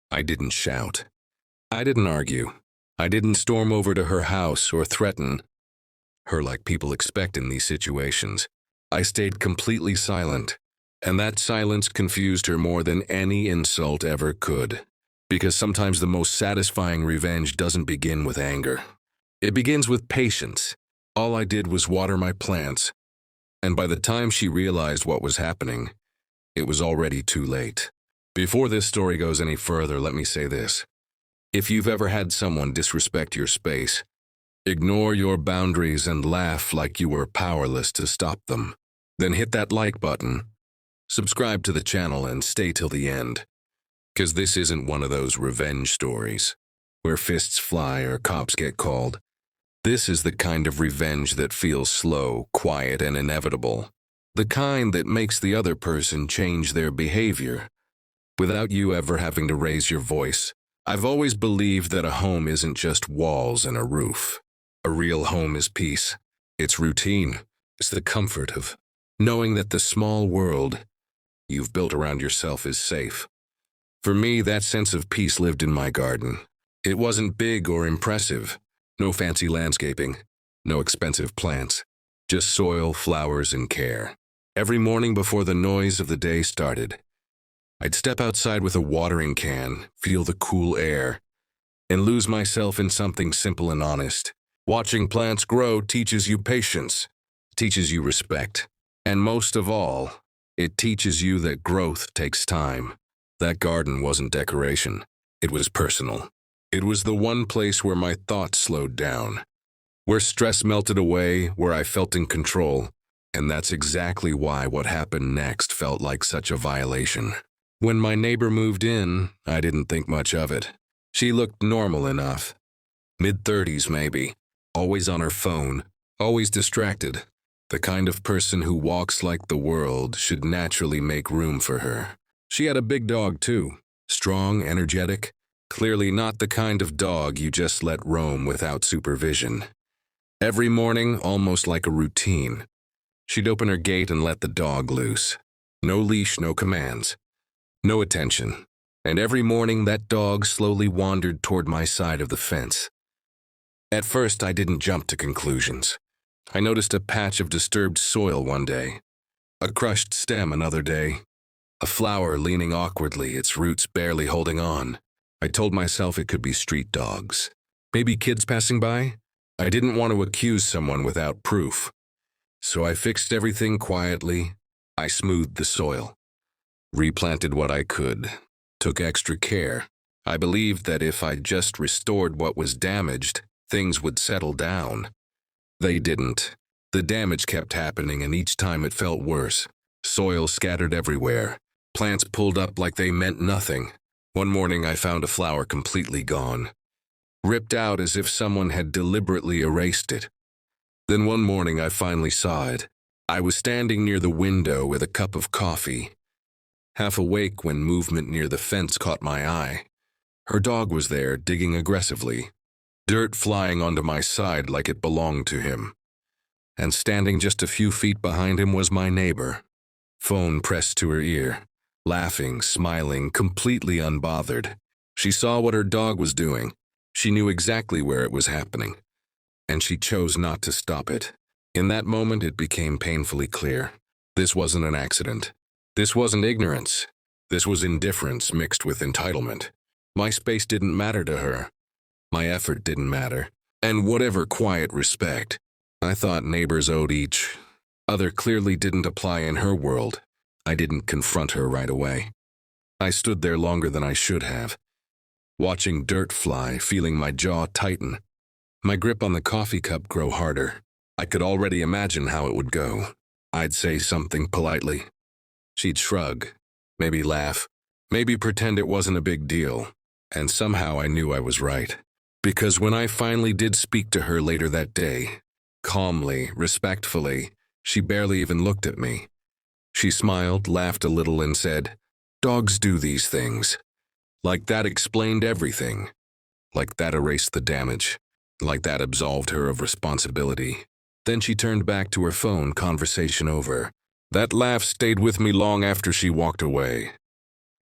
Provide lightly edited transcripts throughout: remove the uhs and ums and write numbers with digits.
I didn't shout. I didn't argue. I didn't storm over to her house or threaten her like people expect in these situations. I stayed completely silent, and that silence confused her more than any insult ever could. Because sometimes the most satisfying revenge doesn't begin with anger. It begins with patience. All I did was water my plants, and by the time she realized what was happening, it was already too late. Before this story goes any further, let me say this. If you've ever had someone disrespect your space, ignore your boundaries and laugh like you were powerless to stop them, then hit that like button, subscribe to the channel, and stay till the end. Because this isn't one of those revenge stories where fists fly or cops get called. This is the kind of revenge that feels slow, quiet, and inevitable. The kind that makes the other person change their behavior without you ever having to raise your voice. I've always believed that a home isn't just walls and a roof. A real home is peace. It's routine. It's the comfort of knowing that the small world you've built around yourself is safe. For me, that sense of peace lived in my garden. It wasn't big or impressive. No fancy landscaping. No expensive plants. Just soil, flowers, and care. Every morning before the noise of the day started, I'd step outside with a watering can, feel the cool air, and lose myself in something simple and honest. Watching plants grow teaches you patience, teaches you respect, and most of all, it teaches you that growth takes time. That garden wasn't decoration. It was personal. It was the one place where my thoughts slowed down, where stress melted away, where I felt in control. And that's exactly why what happened next felt like such a violation. When my neighbor moved in, I didn't think much of it. She looked normal enough. Mid-30s maybe. Always on her phone. Always distracted. The kind of person who walks like the world should naturally make room for her. She had a big dog too. Strong, energetic. Clearly not the kind of dog you just let roam without supervision. Every morning, almost like a routine, she'd open her gate and let the dog loose. No leash, no commands. No attention. And every morning that dog slowly wandered toward my side of the fence. At first, I didn't jump to conclusions. I noticed a patch of disturbed soil one day. A crushed stem another day. A flower leaning awkwardly, its roots barely holding on. I told myself it could be street dogs. Maybe kids passing by? I didn't want to accuse someone without proof. So I fixed everything quietly. I smoothed the soil. Replanted what I could. Took extra care. I believed that if I just restored what was damaged, things would settle down. They didn't. The damage kept happening, and each time it felt worse. Soil scattered everywhere. Plants pulled up like they meant nothing. One morning I found a flower completely gone. Ripped out as if someone had deliberately erased it. Then one morning I finally saw it. I was standing near the window with a cup of coffee, half awake when movement near the fence caught my eye. Her dog was there, digging aggressively. Dirt flying onto my side like it belonged to him. And standing just a few feet behind him was my neighbor. Phone pressed to her ear. Laughing, smiling, completely unbothered. She saw what her dog was doing. She knew exactly where it was happening. And she chose not to stop it. In that moment, it became painfully clear. This wasn't an accident. This wasn't ignorance. This was indifference mixed with entitlement. My space didn't matter to her. My effort didn't matter. And whatever quiet respect I thought neighbors owed each other clearly didn't apply in her world. I didn't confront her right away. I stood there longer than I should have, watching dirt fly, feeling my jaw tighten, my grip on the coffee cup grow harder. I could already imagine how it would go. I'd say something politely. She'd shrug, maybe laugh, maybe pretend it wasn't a big deal. And somehow I knew I was right. Because when I finally did speak to her later that day, calmly, respectfully, she barely even looked at me. She smiled, laughed a little, and said, "Dogs do these things." Like that explained everything. Like that erased the damage. Like that absolved her of responsibility. Then she turned back to her phone, conversation over. That laugh stayed with me long after she walked away.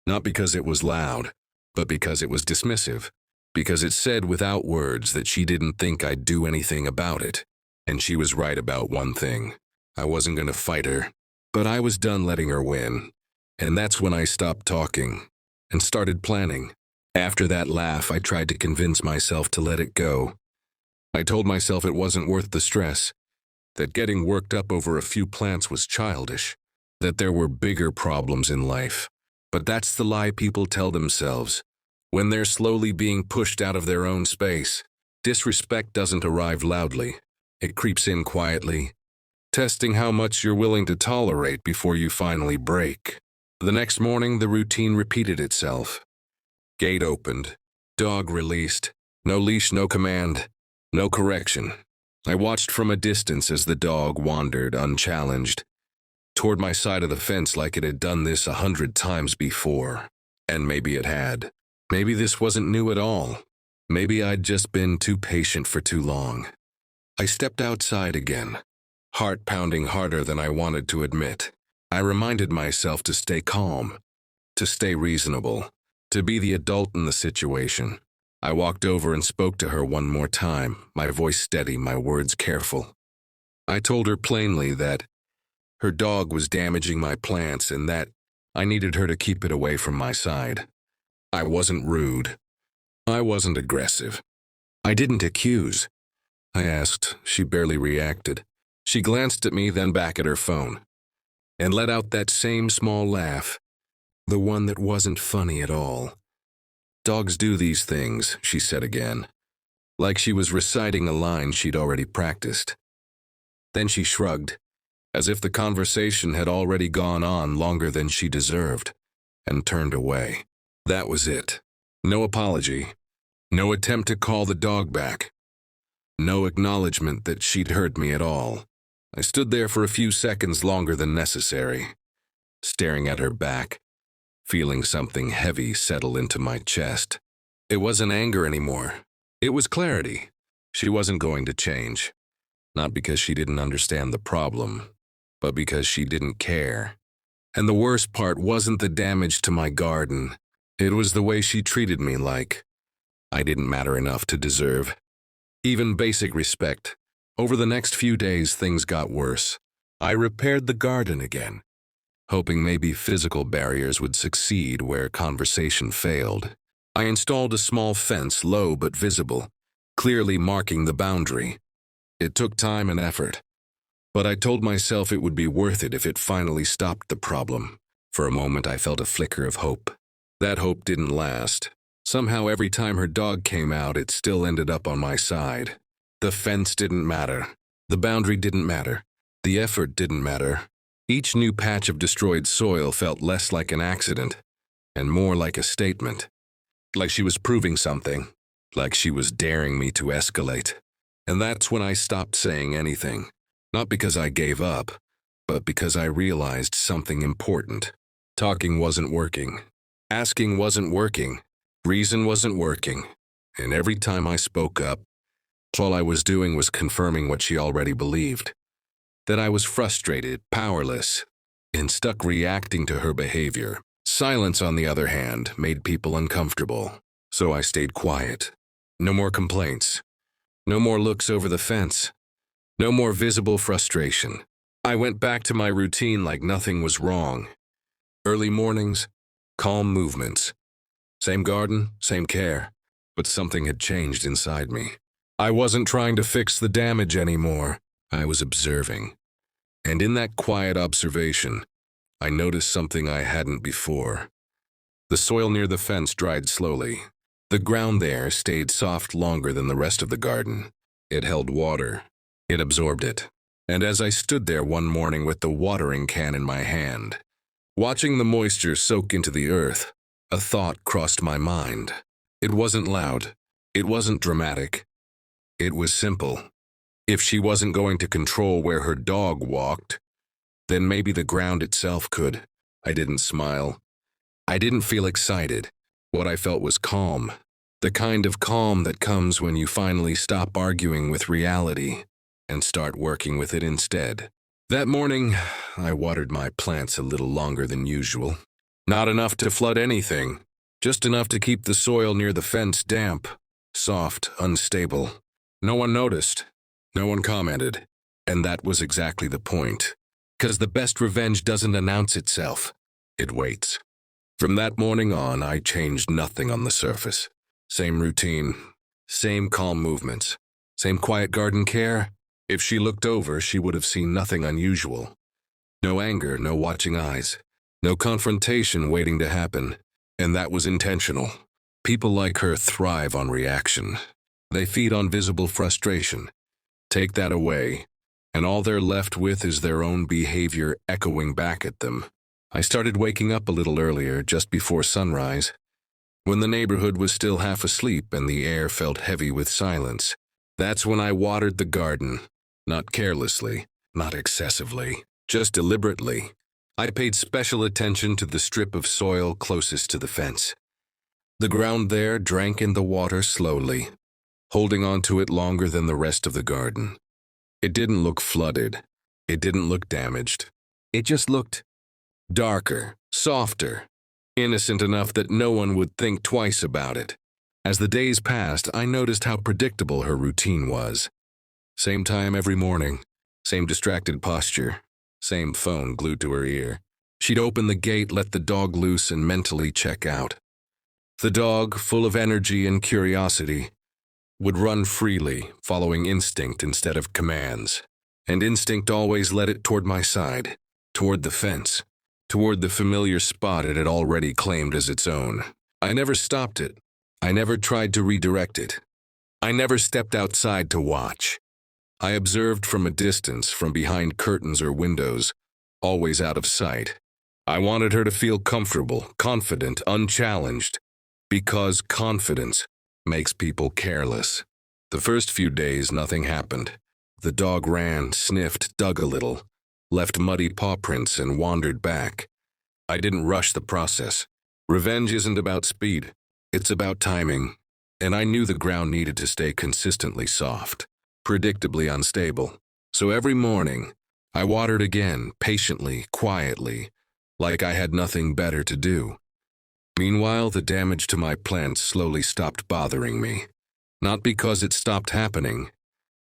Not because it was loud, but because it was dismissive, because it said without words that she didn't think I'd do anything about it. And she was right about one thing. I wasn't going to fight her, but I was done letting her win. And that's when I stopped talking and started planning. After that laugh, I tried to convince myself to let it go. I told myself it wasn't worth the stress, that getting worked up over a few plants was childish, that there were bigger problems in life. But that's the lie people tell themselves. When they're slowly being pushed out of their own space, disrespect doesn't arrive loudly. It creeps in quietly, testing how much you're willing to tolerate before you finally break. The next morning, the routine repeated itself. Gate opened, dog released, no leash, no command, no correction. I watched from a distance as the dog wandered, unchallenged, toward my side of the fence like it had done this 100 times before. And maybe it had. Maybe this wasn't new at all. Maybe I'd just been too patient for too long. I stepped outside again, heart pounding harder than I wanted to admit. I reminded myself to stay calm, to stay reasonable, to be the adult in the situation. I walked over and spoke to her one more time, my voice steady, my words careful. I told her plainly that her dog was damaging my plants and that I needed her to keep it away from my side. I wasn't rude. I wasn't aggressive. I didn't accuse. I asked. She barely reacted. She glanced at me, then back at her phone, and let out that same small laugh, the one that wasn't funny at all. Dogs do these things, she said again, like she was reciting a line she'd already practiced. Then she shrugged, as if the conversation had already gone on longer than she deserved, and turned away. That was it. No apology. No attempt to call the dog back. No acknowledgement that she'd hurt me at all. I stood there for a few seconds longer than necessary, staring at her back, feeling something heavy settle into my chest. It wasn't anger anymore. It was clarity. She wasn't going to change. Not because she didn't understand the problem, but because she didn't care. And the worst part wasn't the damage to my garden. It was the way she treated me like I didn't matter enough to deserve even basic respect. Over the next few days, things got worse. I repaired the garden again, hoping maybe physical barriers would succeed where conversation failed. I installed a small fence, low but visible, clearly marking the boundary. It took time and effort, but I told myself it would be worth it if it finally stopped the problem. For a moment, I felt a flicker of hope. That hope didn't last. Somehow, every time her dog came out, it still ended up on my side. The fence didn't matter. The boundary didn't matter. The effort didn't matter. Each new patch of destroyed soil felt less like an accident and more like a statement. Like she was proving something. Like she was daring me to escalate. And that's when I stopped saying anything. Not because I gave up, but because I realized something important. Talking wasn't working. Asking wasn't working. Reason wasn't working. And every time I spoke up, all I was doing was confirming what she already believed. That I was frustrated, powerless, and stuck reacting to her behavior. Silence, on the other hand, made people uncomfortable. So I stayed quiet. No more complaints. No more looks over the fence. No more visible frustration. I went back to my routine like nothing was wrong. Early mornings, calm movements. Same garden, same care, but something had changed inside me. I wasn't trying to fix the damage anymore. I was observing. And in that quiet observation, I noticed something I hadn't before. The soil near the fence dried slowly. The ground there stayed soft longer than the rest of the garden. It held water. It absorbed it. And as I stood there one morning with the watering can in my hand, watching the moisture soak into the earth, a thought crossed my mind. It wasn't loud. It wasn't dramatic. It was simple. If she wasn't going to control where her dog walked, then maybe the ground itself could. I didn't smile. I didn't feel excited. What I felt was calm. The kind of calm that comes when you finally stop arguing with reality and start working with it instead. That morning, I watered my plants a little longer than usual. Not enough to flood anything, just enough to keep the soil near the fence damp, soft, unstable. No one noticed. No one commented. And that was exactly the point. 'Cause the best revenge doesn't announce itself. It waits. From that morning on, I changed nothing on the surface. Same routine, same calm movements, same quiet garden care. If she looked over, she would have seen nothing unusual. No anger, no watching eyes, no confrontation waiting to happen. And that was intentional. People like her thrive on reaction. They feed on visible frustration. Take that away, and all they're left with is their own behavior echoing back at them. I started waking up a little earlier, just before sunrise, when the neighborhood was still half asleep and the air felt heavy with silence. That's when I watered the garden, not carelessly, not excessively, just deliberately. I paid special attention to the strip of soil closest to the fence. The ground there drank in the water slowly, holding on to it longer than the rest of the garden. It didn't look flooded. It didn't look damaged. It just looked darker, softer, innocent enough that no one would think twice about it. As the days passed, I noticed how predictable her routine was. Same time every morning, same distracted posture, same phone glued to her ear. She'd open the gate, let the dog loose, and mentally check out. The dog, full of energy and curiosity, would run freely, following instinct instead of commands. And instinct always led it toward my side, toward the fence, toward the familiar spot it had already claimed as its own. I never stopped it. I never tried to redirect it. I never stepped outside to watch. I observed from a distance, from behind curtains or windows, always out of sight. I wanted her to feel comfortable, confident, unchallenged, because confidence makes people careless. The first few days, nothing happened. The dog ran, sniffed, dug a little, left muddy paw prints, and wandered back. I didn't rush the process. Revenge isn't about speed. It's about timing. And I knew the ground needed to stay consistently soft, predictably unstable. So every morning, I watered again, patiently, quietly, like I had nothing better to do. Meanwhile, the damage to my plants slowly stopped bothering me. Not because it stopped happening,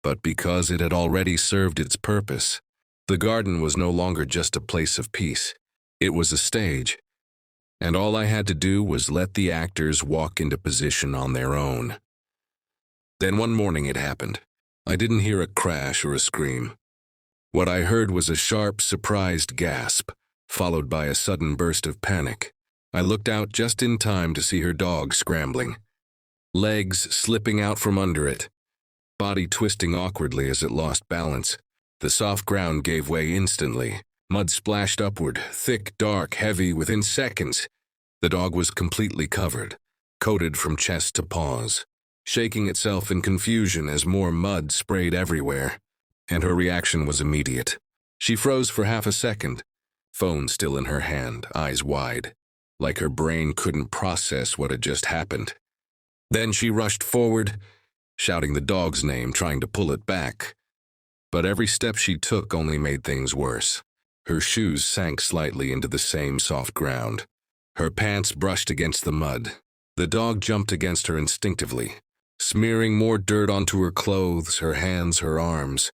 but because it had already served its purpose. The garden was no longer just a place of peace. It was a stage. And all I had to do was let the actors walk into position on their own. Then one morning it happened. I didn't hear a crash or a scream. What I heard was a sharp, surprised gasp, followed by a sudden burst of panic. I looked out just in time to see her dog scrambling, legs slipping out from under it, body twisting awkwardly as it lost balance. The soft ground gave way instantly. Mud splashed upward, thick, dark, heavy. Within seconds, the dog was completely covered, coated from chest to paws, shaking itself in confusion as more mud sprayed everywhere. And her reaction was immediate. She froze for half a second, phone still in her hand, eyes wide, like her brain couldn't process what had just happened. Then she rushed forward, shouting the dog's name, trying to pull it back. But every step she took only made things worse. Her shoes sank slightly into the same soft ground. Her pants brushed against the mud. The dog jumped against her instinctively, smearing more dirt onto her clothes, her hands, her arms.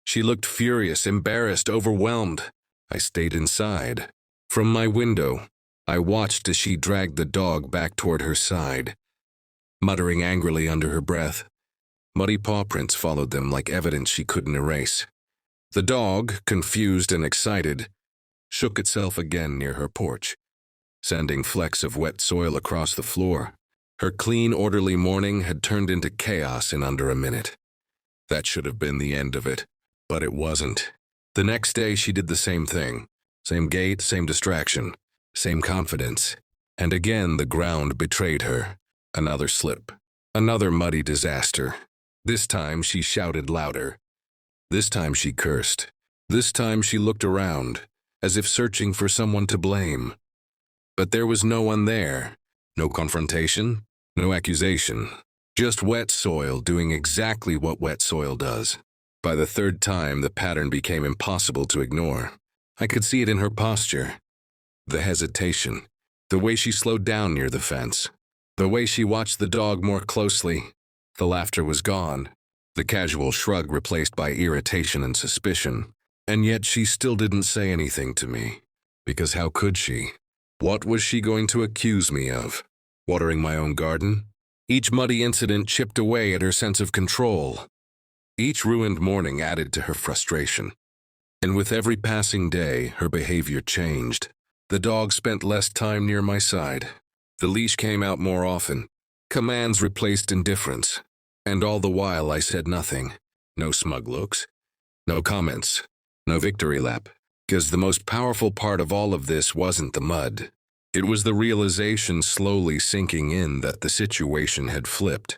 She looked furious, embarrassed, overwhelmed. I stayed inside. From my window, I watched as she dragged the dog back toward her side, muttering angrily under her breath. Muddy paw prints followed them like evidence she couldn't erase. The dog, confused and excited, shook itself again near her porch, sending flecks of wet soil across the floor. Her clean, orderly morning had turned into chaos in under a minute. That should have been the end of it, but it wasn't. The next day she did the same thing. Same gait, same distraction, same confidence. And again the ground betrayed her. Another slip. Another muddy disaster. This time she shouted louder. This time she cursed. This time she looked around, as if searching for someone to blame. But there was no one there. No confrontation, no accusation. Just wet soil doing exactly what wet soil does. By the third time, the pattern became impossible to ignore. I could see it in her posture. The hesitation, The way she slowed down near the fence. The way she watched the dog more closely. The laughter was gone. The casual shrug replaced by irritation and suspicion. And yet she still didn't say anything to me. Because how could she? What was she going to accuse me of? Watering my own garden? Each muddy incident chipped away at her sense of control. Each ruined morning added to her frustration. And with every passing day, her behavior changed. The dog spent less time near my side. The leash came out more often. Commands replaced indifference. And all the while I said nothing. No smug looks. No comments. No victory lap. Because the most powerful part of all of this wasn't the mud. It was the realization slowly sinking in that the situation had flipped.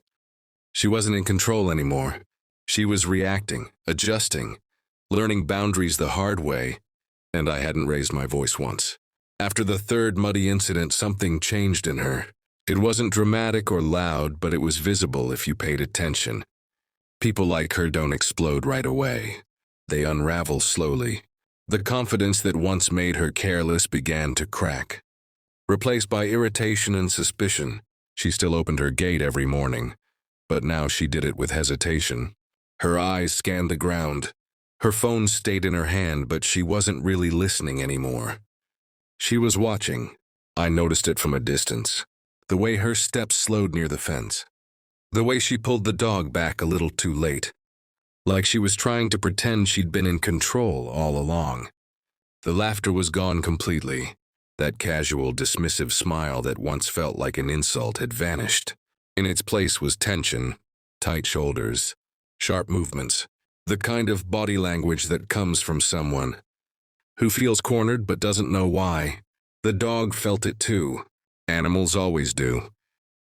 She wasn't in control anymore. She was reacting, adjusting, learning boundaries the hard way, and I hadn't raised my voice once. After the third muddy incident, something changed in her. It wasn't dramatic or loud, but it was visible if you paid attention. People like her don't explode right away. They unravel slowly. The confidence that once made her careless began to crack. Replaced by irritation and suspicion, she still opened her gate every morning, but now she did it with hesitation. Her eyes scanned the ground. Her phone stayed in her hand, but she wasn't really listening anymore. She was watching. I noticed it from a distance. The way her steps slowed near the fence. The way she pulled the dog back a little too late. Like she was trying to pretend she'd been in control all along. The laughter was gone completely. That casual, dismissive smile that once felt like an insult had vanished. In its place was tension, tight shoulders, sharp movements, the kind of body language that comes from someone who feels cornered but doesn't know why. The dog felt it too. Animals always do.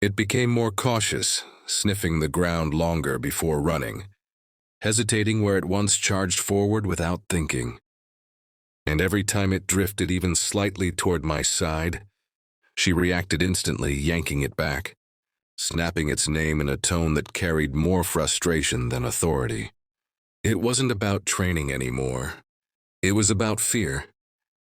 It became more cautious, sniffing the ground longer before running, hesitating where it once charged forward without thinking. And every time it drifted even slightly toward my side, she reacted instantly, yanking it back, snapping its name in a tone that carried more frustration than authority. It wasn't about training anymore. It was about fear.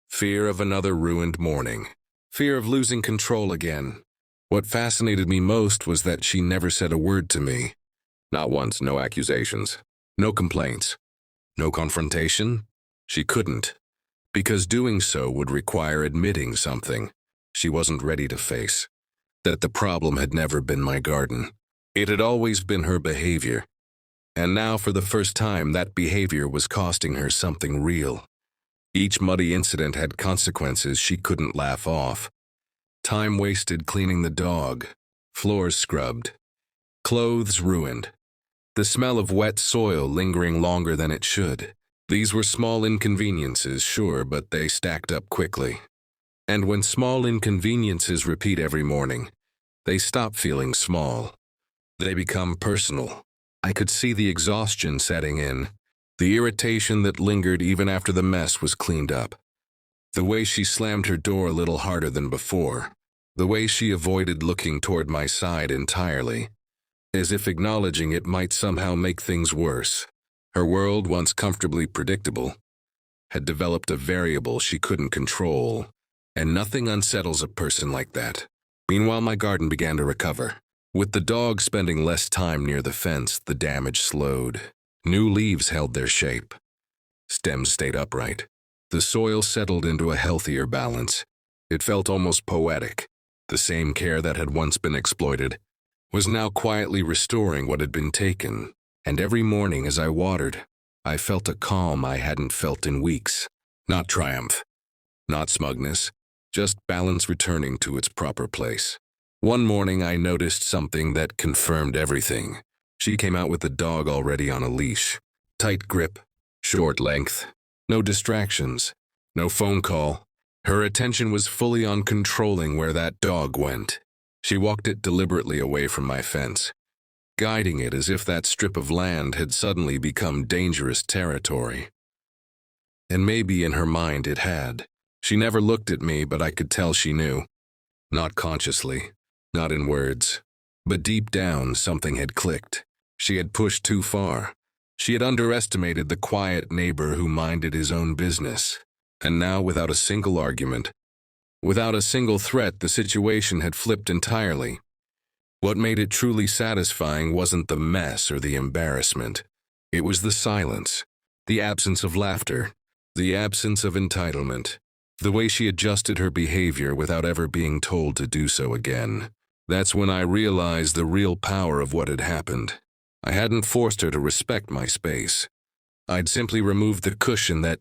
Fear of another ruined morning. Fear of losing control again. What fascinated me most was that she never said a word to me. Not once, no accusations, no complaints, no confrontation. She couldn't, because doing so would require admitting something she wasn't ready to face. That the problem had never been my garden. It had always been her behavior. And now, for the first time, that behavior was costing her something real. Each muddy incident had consequences she couldn't laugh off. Time wasted cleaning the dog, floors scrubbed, clothes ruined, the smell of wet soil lingering longer than it should. These were small inconveniences, sure, but they stacked up quickly. And when small inconveniences repeat every morning, they stop feeling small. They become personal. I could see the exhaustion setting in, the irritation that lingered even after the mess was cleaned up. The way she slammed her door a little harder than before. The way she avoided looking toward my side entirely, as if acknowledging it might somehow make things worse. Her world, once comfortably predictable, had developed a variable she couldn't control, and nothing unsettles a person like that. Meanwhile, my garden began to recover. With the dog spending less time near the fence, the damage slowed. New leaves held their shape. Stems stayed upright. The soil settled into a healthier balance. It felt almost poetic. The same care that had once been exploited was now quietly restoring what had been taken. And every morning as I watered, I felt a calm I hadn't felt in weeks. Not triumph, not smugness, just balance returning to its proper place. One morning I noticed something that confirmed everything. She came out with the dog already on a leash. Tight grip, short length, no distractions, no phone call. Her attention was fully on controlling where that dog went. She walked it deliberately away from my fence, guiding it as if that strip of land had suddenly become dangerous territory. And maybe in her mind it had. She never looked at me, but I could tell she knew. Not consciously, not in words, but deep down something had clicked. She had pushed too far. She had underestimated the quiet neighbor who minded his own business. And now, without a single argument, Without a single threat, the situation had flipped entirely. What made it truly satisfying wasn't the mess or the embarrassment. It was the silence, the absence of laughter, the absence of entitlement, the way she adjusted her behavior without ever being told to do so again. That's when I realized the real power of what had happened. I hadn't forced her to respect my space. I'd simply removed the cushion that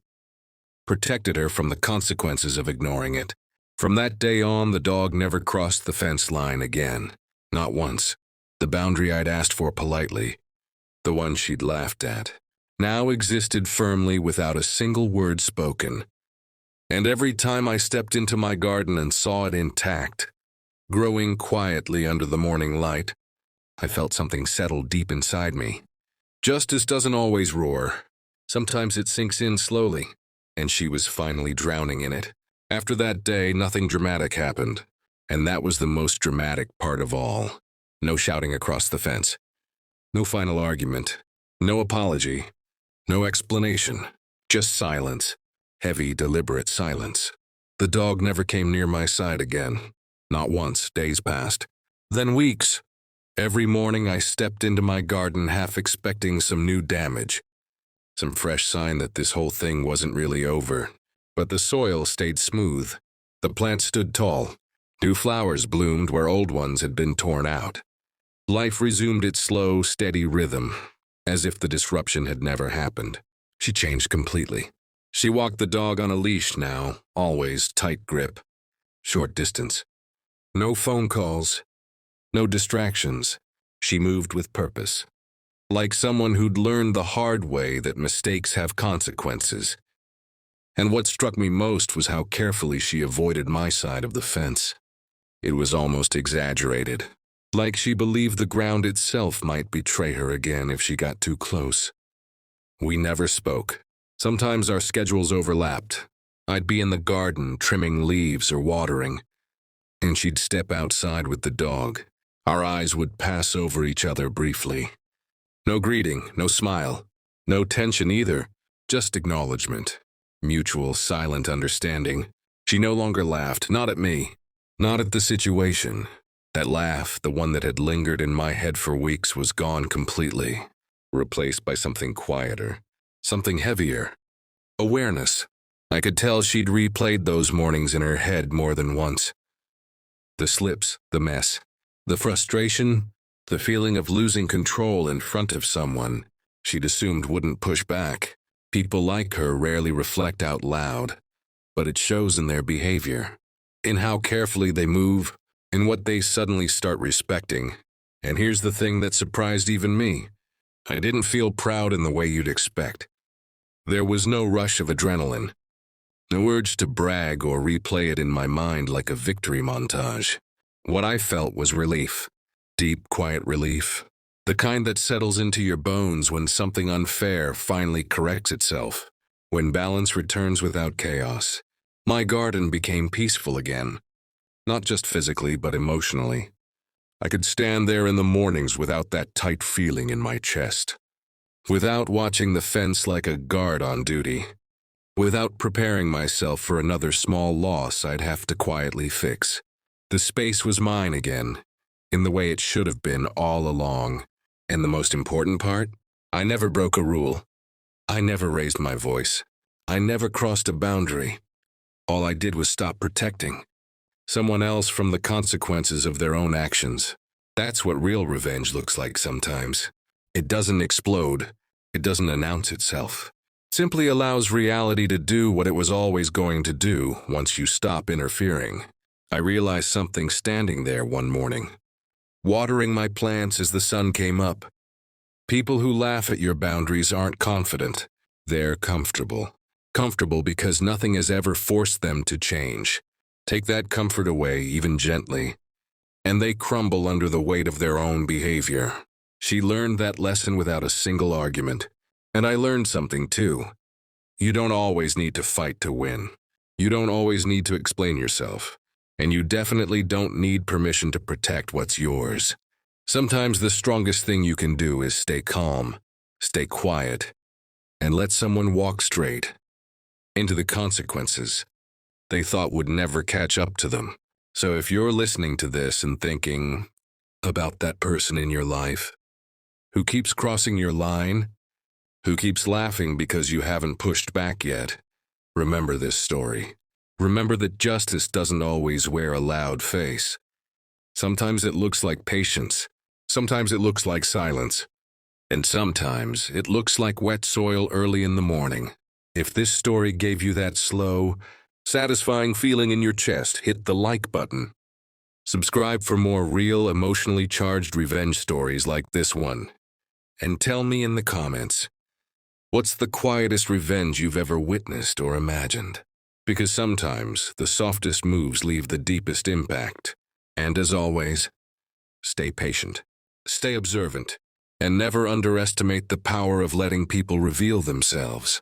protected her from the consequences of ignoring it. From that day on, the dog never crossed the fence line again. Not once. The boundary I'd asked for politely, the one she'd laughed at, now existed firmly without a single word spoken. And every time I stepped into my garden and saw it intact, growing quietly under the morning light, I felt something settle deep inside me. Justice doesn't always roar. Sometimes it sinks in slowly, and she was finally drowning in it. After that day, nothing dramatic happened, and that was the most dramatic part of all. No shouting across the fence. No final argument. No apology. No explanation. Just silence. Heavy, deliberate silence. The dog never came near my side again. Not once. Days passed. Then weeks. Every morning I stepped into my garden half expecting some new damage. Some fresh sign that this whole thing wasn't really over. But the soil stayed smooth. The plants stood tall. New flowers bloomed where old ones had been torn out. Life resumed its slow, steady rhythm, as if the disruption had never happened. She changed completely. She walked the dog on a leash now, always tight grip, short distance. No phone calls, no distractions. She moved with purpose. Like someone who'd learned the hard way that mistakes have consequences. And what struck me most was how carefully she avoided my side of the fence. It was almost exaggerated, like she believed the ground itself might betray her again if she got too close. We never spoke. Sometimes our schedules overlapped. I'd be in the garden trimming leaves or watering, and she'd step outside with the dog. Our eyes would pass over each other briefly. No greeting, no smile, no tension either, just acknowledgement. Mutual, silent understanding. She no longer laughed, not at me, not at the situation. That laugh, the one that had lingered in my head for weeks, was gone completely, replaced by something quieter, something heavier. Awareness. I could tell she'd replayed those mornings in her head more than once. The slips, the mess, the frustration, the feeling of losing control in front of someone she'd assumed wouldn't push back. People like her rarely reflect out loud, but it shows in their behavior, in how carefully they move, in what they suddenly start respecting. And here's the thing that surprised even me. I didn't feel proud in the way you'd expect. There was no rush of adrenaline, no urge to brag or replay it in my mind like a victory montage. What I felt was relief, deep, quiet relief. The kind that settles into your bones when something unfair finally corrects itself, when balance returns without chaos. My garden became peaceful again, not just physically but emotionally. I could stand there in the mornings without that tight feeling in my chest, without watching the fence like a guard on duty, without preparing myself for another small loss I'd have to quietly fix. The space was mine again, in the way it should have been all along. And the most important part? I never broke a rule. I never raised my voice. I never crossed a boundary. All I did was stop protecting someone else from the consequences of their own actions. That's what real revenge looks like sometimes. It doesn't explode. It doesn't announce itself. It simply allows reality to do what it was always going to do once you stop interfering. I realized something standing there one morning, watering my plants as the sun came up. People who laugh at your boundaries aren't confident. They're comfortable. Comfortable because nothing has ever forced them to change. Take that comfort away, even gently, and they crumble under the weight of their own behavior. She learned that lesson without a single argument. And I learned something too. You don't always need to fight to win. You don't always need to explain yourself. And you definitely don't need permission to protect what's yours. Sometimes the strongest thing you can do is stay calm, stay quiet, and let someone walk straight into the consequences they thought would never catch up to them. So if you're listening to this and thinking about that person in your life who keeps crossing your line, who keeps laughing because you haven't pushed back yet, remember this story. Remember that justice doesn't always wear a loud face. Sometimes it looks like patience. Sometimes it looks like silence. And sometimes it looks like wet soil early in the morning. If this story gave you that slow, satisfying feeling in your chest, hit the like button. Subscribe for more real, emotionally charged revenge stories like this one. And tell me in the comments, what's the quietest revenge you've ever witnessed or imagined? Because sometimes the softest moves leave the deepest impact. And as always, stay patient, stay observant, and never underestimate the power of letting people reveal themselves.